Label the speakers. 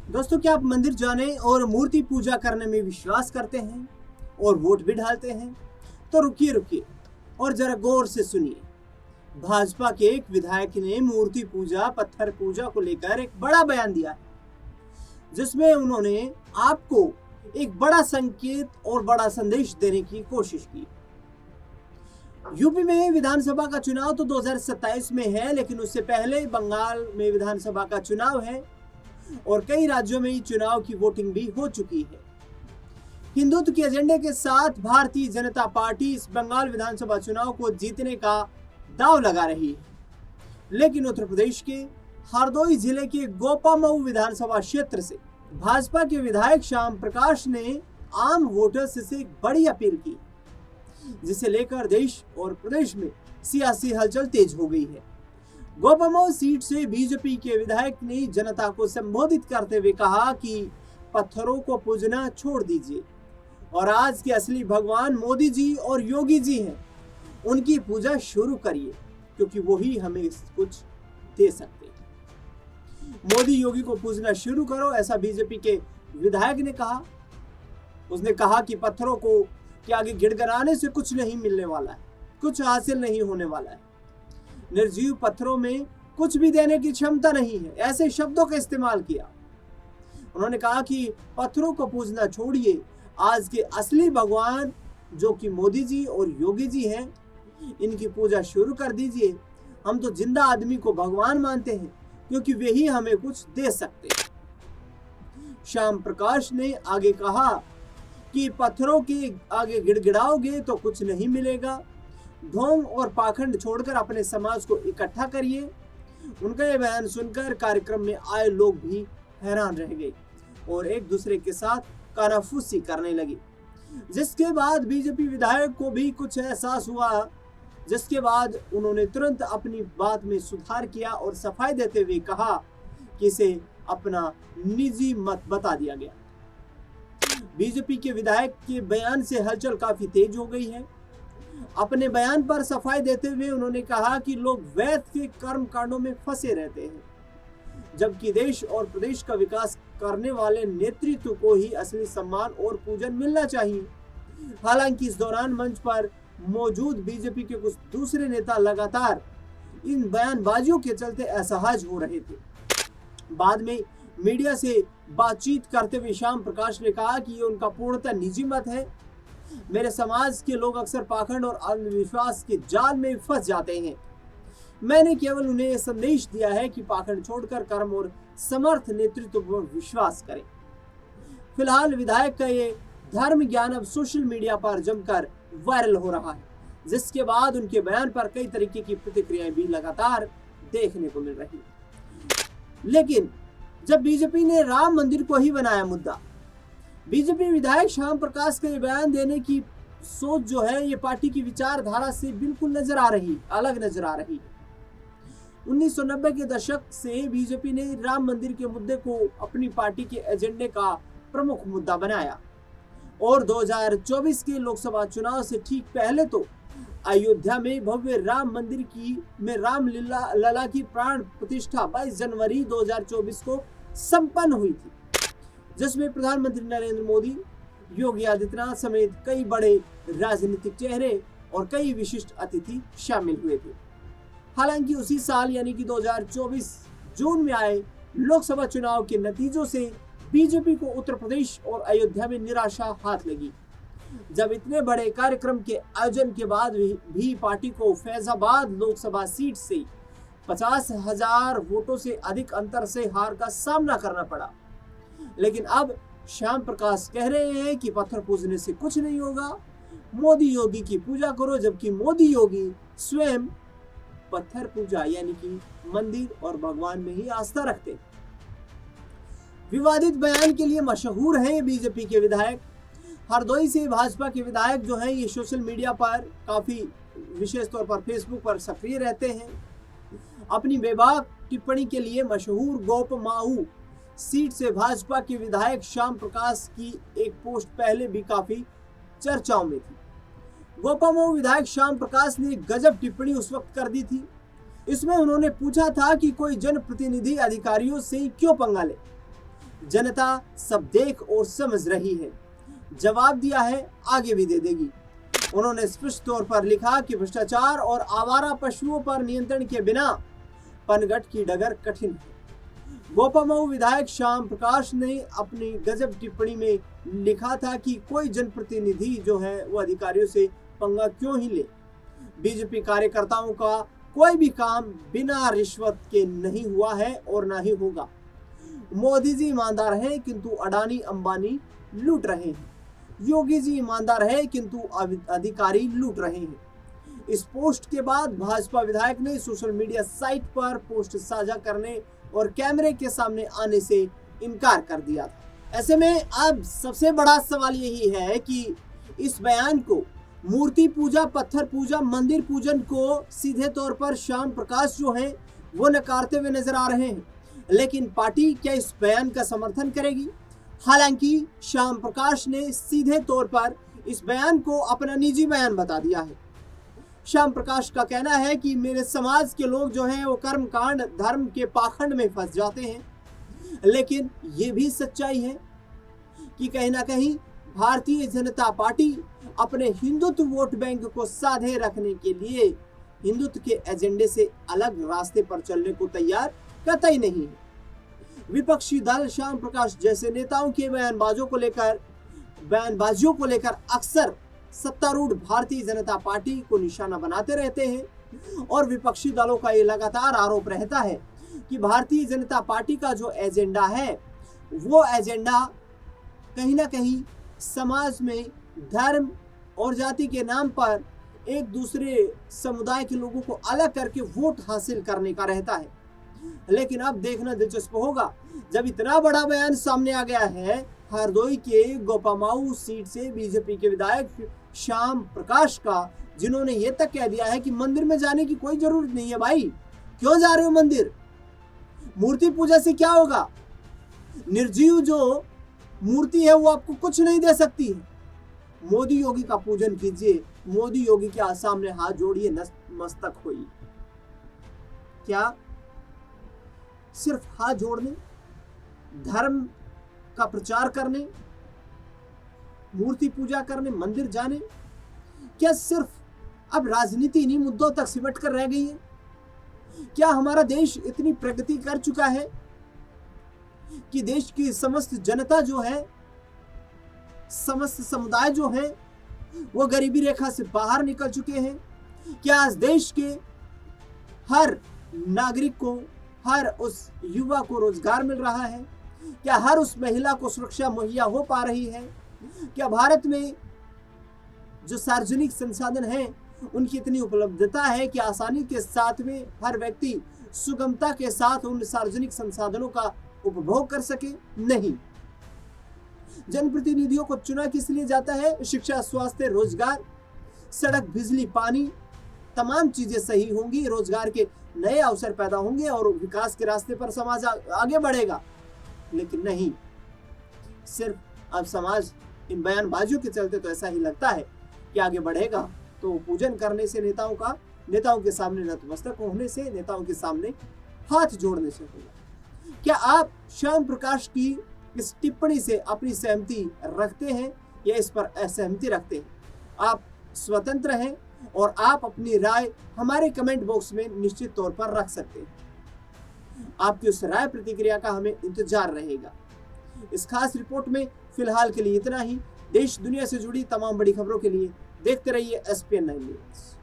Speaker 1: दोस्तों, क्या आप मंदिर जाने और मूर्ति पूजा करने में विश्वास करते हैं और वोट भी डालते हैं? तो रुकिए और जरा गौर से सुनिए। भाजपा के एक विधायक ने मूर्ति पूजा, पत्थर पूजा को लेकर एक बड़ा बयान दिया है, जिसमें उन्होंने आपको एक बड़ा संकेत और बड़ा संदेश देने की कोशिश की। यूपी में विधानसभा का चुनाव तो 2027 में है, लेकिन उससे पहले बंगाल में विधानसभा का चुनाव है और कई राज्यों में चुनाव की वोटिंग भी हो चुकी है। हिंदुत्व के एजेंडे के साथ भारतीय जनता पार्टी इस बंगाल विधानसभा चुनाव को जीतने का दांव लगा रही है, लेकिन उत्तर प्रदेश के हरदोई जिले के गोपामऊ विधानसभा क्षेत्र से भाजपा के विधायक श्याम प्रकाश ने आम वोटर्स से एक बड़ी अपील की, जिसे लेकर देश और प्रदेश में सियासी हलचल तेज हो गई है। गोपामऊ सीट से बीजेपी के विधायक ने जनता को संबोधित करते हुए कहा कि पत्थरों को पूजना छोड़ दीजिए और आज के असली भगवान मोदी जी और योगी जी हैं, उनकी पूजा शुरू करिए, क्योंकि वही हमें कुछ दे सकते हैं। मोदी योगी को पूजना शुरू करो, ऐसा बीजेपी के विधायक ने कहा। उसने कहा कि पत्थरों को के आगे गिड़गिड़ाने से कुछ नहीं मिलने वाला है, कुछ हासिल नहीं होने वाला है। निर्जीव पत्थरों में कुछ भी देने की क्षमता नहीं है, ऐसे शब्दों का इस्तेमाल किया। उन्होंने कहा कि पत्थरों को पूजना छोड़िए, आज के असली भगवान जो कि मोदी जी और योगी जी हैं, इनकी पूजा शुरू कर दीजिए। हम तो जिंदा आदमी को भगवान मानते हैं, क्योंकि वे ही हमें कुछ दे सकते हैं। श्याम प्रकाश ने आगे कहा कि पत्थरों के आगे गिड़गिड़ाओगे तो कुछ नहीं मिलेगा। ढोंग और पाखंड छोड़कर अपने समाज को इकट्ठा करिए। उनका यह बयान सुनकर कार्यक्रम में आए लोग भी हैरान रह गए और एक दूसरे के साथ कानाफूसी करने लगे, जिसके बाद बीजेपी विधायक को भी कुछ एहसास हुआ, जिसके बाद उन्होंने तुरंत अपनी बात में सुधार किया और सफाई देते हुए कहा कि इसे अपना निजी मत बता दिया गया। बीजेपी के विधायक के बयान से हलचल काफी तेज हो गई है। अपने बयान पर सफाई देते हुए उन्होंने कहा कि लोग वैध के कर्म कांडों में फंसे रहते हैं, जबकि देश और प्रदेश का विकास करने वाले नेतृत्व को ही असली सम्मान और पूजन मिलना चाहिए। हालांकि इस दौरान मंच पर मौजूद बीजेपी के कुछ दूसरे नेता लगातार इन बयानबाजियों के चलते असहज हो रहे थे। बाद में मीडिया से बातचीत करते हुए श्याम प्रकाश ने कहा कि ये उनका पूर्णतः निजी मत है। मेरे समाज के लोग अक्सर पाखंड और अंधविश्वास के जाल में फंस जाते हैं। मैंने केवल उन्हें यह संदेश दिया है कि पाखंड छोड़कर कर्म और समर्थ नेतृत्व पर विश्वास करें। फिलहाल विधायक का ये धर्म ज्ञान अब सोशल मीडिया पर जमकर वायरल हो रहा है, जिसके बाद उनके बयान पर कई तरीके की प्रतिक्रियाएं भी लगातार देखने को मिल रही है। लेकिन जब बीजेपी ने राम मंदिर को ही बनाया मुद्दा, बीजेपी विधायक श्याम प्रकाश का ये बयान देने की सोच जो है, ये पार्टी की विचारधारा से बिल्कुल अलग नजर आ रही है। 1990 के दशक से बीजेपी ने राम मंदिर के मुद्दे को अपनी पार्टी के एजेंडे का प्रमुख मुद्दा बनाया और 2024 के लोकसभा चुनाव से ठीक पहले तो अयोध्या में भव्य राम मंदिर में राम लला की प्राण प्रतिष्ठा 22 जनवरी 2024 को संपन्न हुई थी, जिसमें प्रधानमंत्री नरेंद्र मोदी, योगी आदित्यनाथ समेत कई बड़े राजनीतिक चेहरे और कई विशिष्ट अतिथि शामिल हुए थे। हालांकि उसी साल यानी कि 2024 जून में आए लोकसभा चुनाव के नतीजों से बीजेपी को उत्तर प्रदेश और अयोध्या में निराशा हाथ लगी, जब इतने बड़े कार्यक्रम के आयोजन के बाद भी पार्टी को फैजाबाद लोकसभा सीट से 50,000 वोटों से अधिक अंतर से हार का सामना करना पड़ा। लेकिन अब श्याम प्रकाश कह रहे हैं कि पत्थर पूजने से कुछ नहीं होगा, मोदी योगी की पूजा करो, जबकि मोदी योगी स्वयं पत्थर पूजा यानी कि मंदिर और भगवान में ही आस्था रखते। विवादित बयान के लिए मशहूर है बीजेपी के विधायक। हरदोई से भाजपा के विधायक जो हैं, ये सोशल मीडिया पर काफी विशेष तौर पर फेसबुक पर सक्रिय रहते हैं। अपनी बेबाक टिप्पणी के लिए मशहूर गोपमाऊ सीट से भाजपा के विधायक श्याम प्रकाश की एक पोस्ट पहले भी काफी चर्चाओं में थी। गोपामऊ विधायक श्याम प्रकाश ने गजब टिप्पणी उस वक्त कर दी थी। इसमें उन्होंने पूछा था कि कोई जनप्रतिनिधि अधिकारियों से क्यों पंगा ले, जनता सब देख और समझ रही है, जवाब दिया है, आगे भी दे देगी। उन्होंने स्पष्ट तौर पर लिखा कि भ्रष्टाचार और आवारा पशुओं पर नियंत्रण के बिना पनघट की डगर कठिन है। गोपामऊ विधायक श्याम प्रकाश ने अपनी गजब टिप्पणी में लिखा था कि कोई जनप्रतिनिधि जो है वो अधिकारियों से पंगा क्यों ही ले। बीजेपी कार्यकर्ताओं का कोई भी काम बिना रिश्वत के नहीं हुआ है और ना ही होगा। मोदी जी ईमानदार हैं किंतु अडानी अंबानी लूट रहे हैं। योगी जी ईमानदार है किंतु अधिकारी लूट रहे हैं। इस पोस्ट के बाद भाजपा विधायक ने सोशल मीडिया साइट पर पोस्ट साझा करने और कैमरे के सामने आने से इनकार कर दिया था। ऐसे में अब सबसे बड़ा सवाल यही है कि इस बयान को, मूर्ति पूजा, पत्थर पूजा, मंदिर पूजन को सीधे तौर पर श्याम प्रकाश जो हैं वो नकारते हुए नजर आ रहे हैं, लेकिन पार्टी क्या इस बयान का समर्थन करेगी? हालांकि श्याम प्रकाश ने सीधे तौर पर इस बयान को अपना निजी बयान बता दिया है। श्याम प्रकाश का कहना है कि मेरे समाज के लोग जो हैं वो कर्म कांड, धर्म के पाखंड में फंस जाते हैं, लेकिन ये भी सच्चाई है कि कहीं ना कहीं भारतीय जनता पार्टी अपने हिंदुत्व वोट बैंक को साधे रखने के लिए हिंदुत्व के एजेंडे से अलग रास्ते पर चलने को तैयार कतई नहीं है। विपक्षी दल श्याम प्रकाश जैसे नेताओं के बयानबाजियों को लेकर अक्सर सत्तारूढ़ भारतीय जनता पार्टी को निशाना बनाते रहते हैं और विपक्षी दलों का ये लगातार आरोप रहता है कि भारतीय जनता पार्टी का जो एजेंडा है वो एजेंडा कहीं ना कहीं समाज में धर्म और जाति के नाम पर एक दूसरे समुदाय के लोगों को अलग करके वोट हासिल करने का रहता है। लेकिन अब देखना दिलचस्प होगा, जब इतना बड़ा बयान सामने आ गया है हरदोई के गोपामाऊ सीट से बीजेपी के विधायक श्याम प्रकाश का, जिन्होंने ये तक कह दिया है कि मंदिर में जाने की कोई जरूरत नहीं है। भाई क्यों जा रहे हो मंदिर? मूर्ति पूजा से क्या होगा? निर्जीव जो मूर्ति है वो आपको कुछ नहीं दे सकती है। मोदी योगी का पूजन कीजिए, मोदी योगी के सामने हाथ जोड़िए, मस्तक होइए। क्या सिर्फ हाथ जोड़ने, धर्म का प्रचार करने, मूर्ति पूजा करने, मंदिर जाने, क्या सिर्फ अब राजनीति इन्हीं मुद्दों तक सिमट कर रह गई है? क्या हमारा देश इतनी प्रगति कर चुका है कि देश की समस्त जनता जो है, समस्त समुदाय जो है वो गरीबी रेखा से बाहर निकल चुके हैं? क्या आज देश के हर नागरिक को, हर उस युवा को रोजगार मिल रहा है? क्या हर उस महिला को सुरक्षा मुहैया हो पा रही है? क्या भारत में जो सार्वजनिक संसाधन हैं उनकी इतनी उपलब्धता है कि आसानी के साथ में हर व्यक्ति सुगमता के साथ उन सार्वजनिक संसाधनों का उपभोग कर सके? नहीं। जनप्रतिनिधियों को चुना किस लिए जाता है? शिक्षा, स्वास्थ्य, रोजगार, सड़क, बिजली, पानी, तमाम चीजें सही होंगी, रोजगार के नए अवसर पैदा होंगे और विकास के रास्ते पर समाज आगे बढ़ेगा। लेकिन नहीं, सिर्फ अब समाज इन बयानबाजियों के चलते तो ऐसा ही लगता है कि आगे बढ़ेगा तो पूजन करने से, नेताओं के सामने नतमस्तक होने से, नेताओं के सामने हाथ जोड़ने से होगा। क्या आप श्याम प्रकाश की इस टिप्पणी से अपनी सहमति रखते हैं या इस पर असहमति रखते हैं? आप स्वतंत्र हैं और आप अपनी राय हमारे कमेंट बॉक्स में निश्चित तौर पर रख सकते हैं। आपकी उस राय प्रतिक्रिया का हमें इंतजार रहेगा। इस खास रिपोर्ट में फिलहाल के लिए इतना ही। देश दुनिया से जुड़ी तमाम बड़ी खबरों के लिए देखते रहिए SPN9 न्यूज़।